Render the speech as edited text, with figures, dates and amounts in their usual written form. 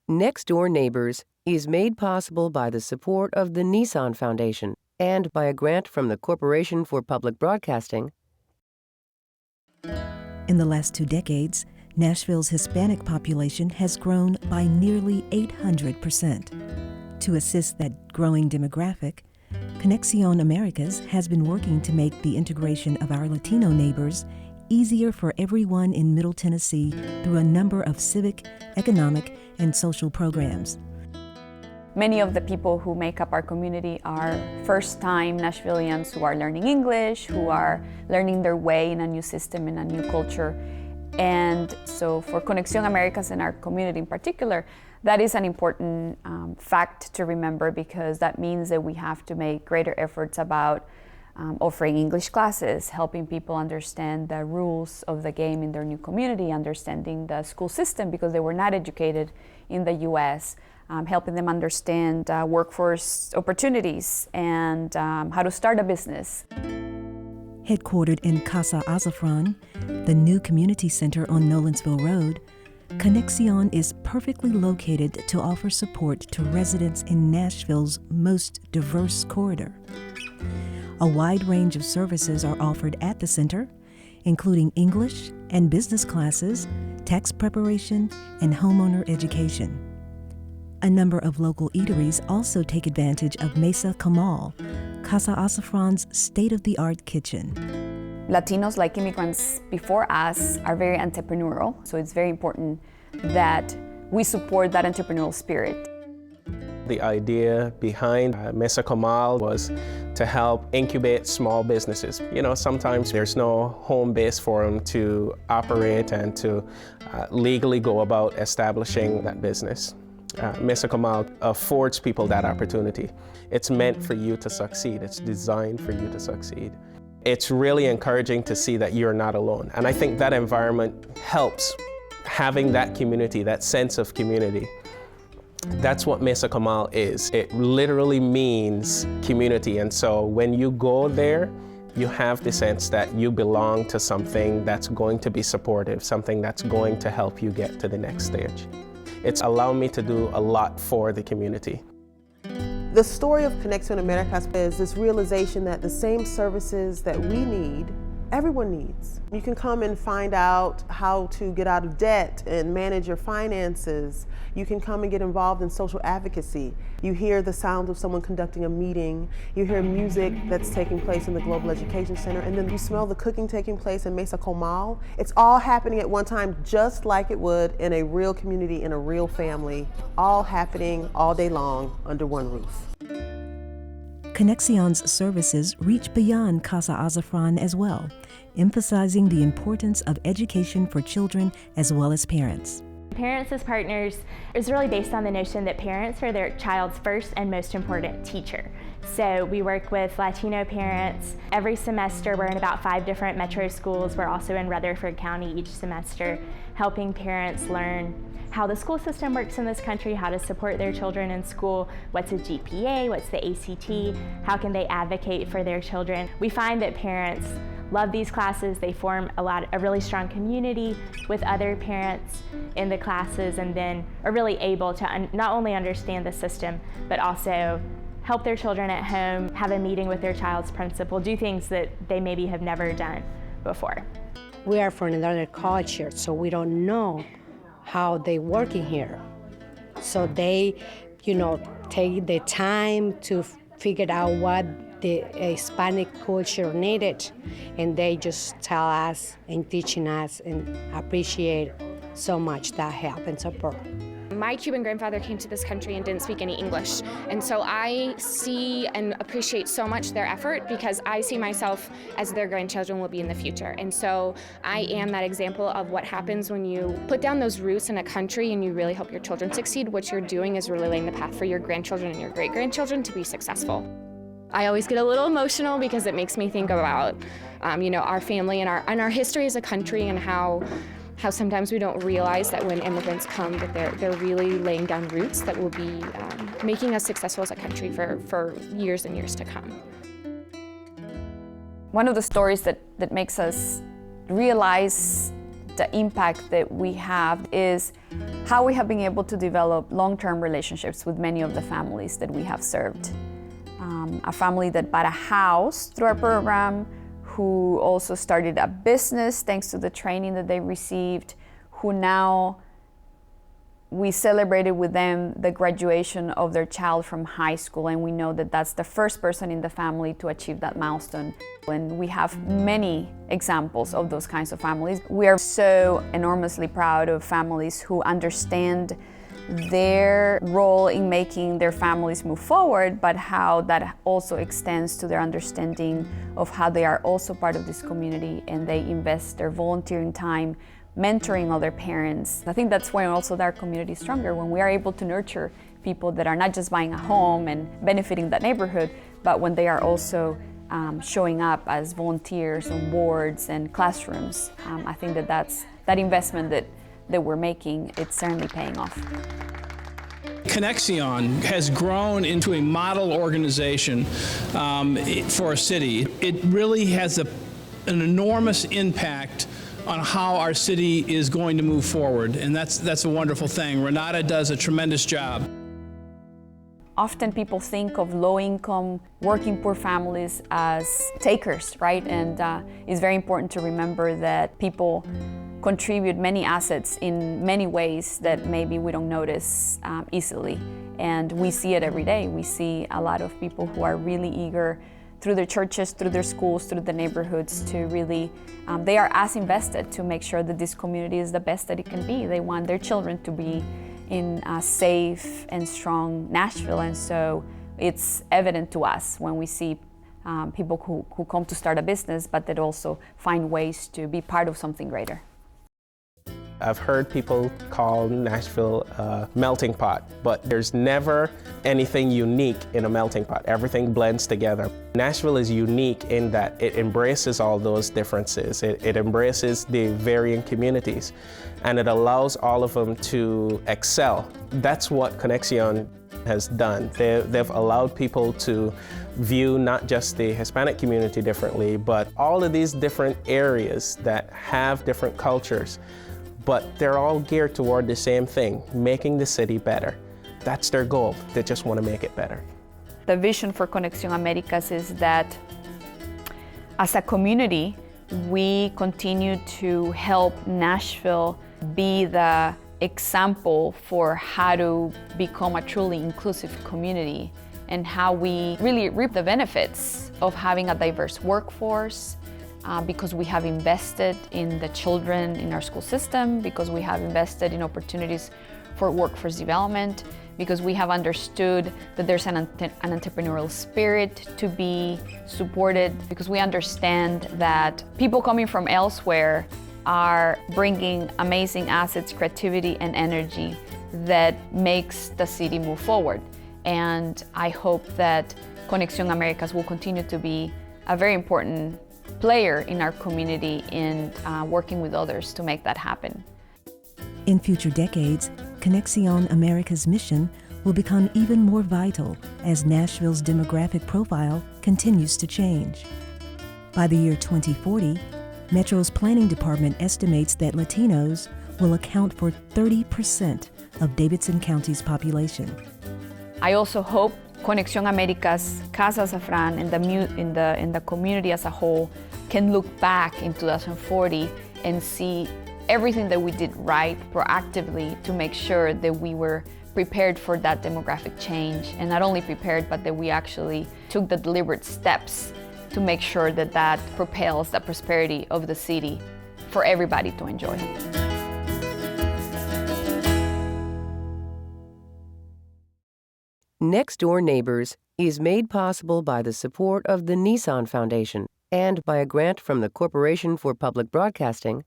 Next Door Neighbors is made possible by the support of the Nissan Foundation and by a grant from the Corporation for Public Broadcasting. In the last 2 decades, Nashville's Hispanic population has grown by nearly 800%. To assist that growing demographic, Conexion Americas has been working to make the integration of our Latino neighbors easier for everyone in Middle Tennessee through a number of civic, economic, and social programs. Many of the people who make up our community are first-time Nashvillians who are learning English, who are learning their way in a new system, in a new culture. And so for Conexion Americas and our community in particular, that is an important fact to remember, because that means that we have to make greater efforts about offering English classes, helping people understand the rules of the game in their new community, understanding the school system because they were not educated in the U.S., helping them understand workforce opportunities and how to start a business. Headquartered in Casa Azafran, the new community center on Nolensville Road, Conexion is perfectly located to offer support to residents in Nashville's most diverse corridor. A wide range of services are offered at the center, including English and business classes, tax preparation, and homeowner education. A number of local eateries also take advantage of Mesa Kamal, Casa Azafran's state-of-the-art kitchen. Latinos, like immigrants before us, are very entrepreneurial, so it's very important that we support that entrepreneurial spirit. The idea behind Mesa Kamal was to help incubate small businesses. You know, sometimes there's no home base for them to operate and to legally go about establishing that business. Mesa Kamal affords people that opportunity. It's meant for you to succeed. It's designed for you to succeed. It's really encouraging to see that you're not alone. And I think that environment helps, having that community, that sense of community. That's what Mesa Kamal is. It literally means community. And so when you go there, you have the sense that you belong to something that's going to be supportive, something that's going to help you get to the next stage. It's allowed me to do a lot for the community. The story of Conexion Americas is this realization that the same services that we need, everyone needs. You can come and find out how to get out of debt and manage your finances. You can come and get involved in social advocacy. You hear the sound of someone conducting a meeting. You hear music that's taking place in the Global Education Center, and then you smell the cooking taking place in Mesa Kamal. It's all happening at one time, just like it would in a real community, in a real family, all happening all day long under one roof. Conexion's services reach beyond Casa Azafran as well, emphasizing the importance of education for children as well as parents. Parents as Partners is really based on the notion that parents are their child's first and most important teacher. So we work with Latino parents. Every semester we're in about 5 different metro schools. We're also in Rutherford County each semester, helping parents learn how the school system works in this country, how to support their children in school, what's a GPA, what's the ACT, how can they advocate for their children. We find that parents love these classes. They form a really strong community with other parents in the classes, and then are really able to not only understand the system, but also help their children at home, have a meeting with their child's principal, do things that they maybe have never done before. We are from another culture, so we don't know how they working here. So they, take the time to figure out what the Hispanic culture needed, and they just tell us and teaching us, and appreciate so much that help and support. My Cuban grandfather came to this country and didn't speak any English, and so I see and appreciate so much their effort, because I see myself as their grandchildren will be in the future. And so I am that example of what happens when you put down those roots in a country and you really help your children succeed. What you're doing is really laying the path for your grandchildren and your great-grandchildren to be successful. I always get a little emotional because it makes me think about our family and our history as a country, and how sometimes we don't realize that when immigrants come that they're really laying down roots that will be making us successful as a country for years and years to come. One of the stories that makes us realize the impact that we have is how we have been able to develop long-term relationships with many of the families that we have served. A family that bought a house through our program, who also started a business thanks to the training that they received, who now we celebrated with them the graduation of their child from high school, and we know that that's the first person in the family to achieve that milestone. And we have many examples of those kinds of families. We are so enormously proud of families who understand their role in making their families move forward, but how that also extends to their understanding of how they are also part of this community, and they invest their volunteering time mentoring other parents. I think that's when also our community is stronger, when we are able to nurture people that are not just buying a home and benefiting that neighborhood, but when they are also showing up as volunteers on boards and classrooms. I think that investment that we're making, it's certainly paying off. Conexion has grown into a model organization for a city. It really has an enormous impact on how our city is going to move forward, and that's a wonderful thing. Renata does a tremendous job. Often people think of low-income, working poor families as takers, right? And it's very important to remember that people contribute many assets in many ways that maybe we don't notice easily. And we see it every day. We see a lot of people who are really eager through their churches, through their schools, through the neighborhoods to really, they are as invested to make sure that this community is the best that it can be. They want their children to be in a safe and strong Nashville, and so it's evident to us when we see people who come to start a business, but that also find ways to be part of something greater. I've heard people call Nashville a melting pot, but there's never anything unique in a melting pot. Everything blends together. Nashville is unique in that it embraces all those differences. It embraces the varying communities, and it allows all of them to excel. That's what Conexion has done. They've allowed people to view not just the Hispanic community differently, but all of these different areas that have different cultures, but they're all geared toward the same thing, making the city better. That's their goal. They just want to make it better. The vision for Conexion Americas is that as a community, we continue to help Nashville be the example for how to become a truly inclusive community, and how we really reap the benefits of having a diverse workforce, because we have invested in the children in our school system, because we have invested in opportunities for workforce development, because we have understood that there's an entrepreneurial spirit to be supported, because we understand that people coming from elsewhere are bringing amazing assets, creativity, and energy that makes the city move forward. And I hope that Conexion Americas will continue to be a very important player in our community in working with others to make that happen. In future decades, Conexion Americas' mission will become even more vital as Nashville's demographic profile continues to change. By the year 2040, Metro's planning department estimates that Latinos will account for 30% of Davidson County's population. I also hope Conexion Americas, Casa Azafran, and the community as a whole can look back in 2040 and see everything that we did right proactively to make sure that we were prepared for that demographic change, and not only prepared, but that we actually took the deliberate steps to make sure that that propels the prosperity of the city for everybody to enjoy. Next Door Neighbors is made possible by the support of the Nissan Foundation and by a grant from the Corporation for Public Broadcasting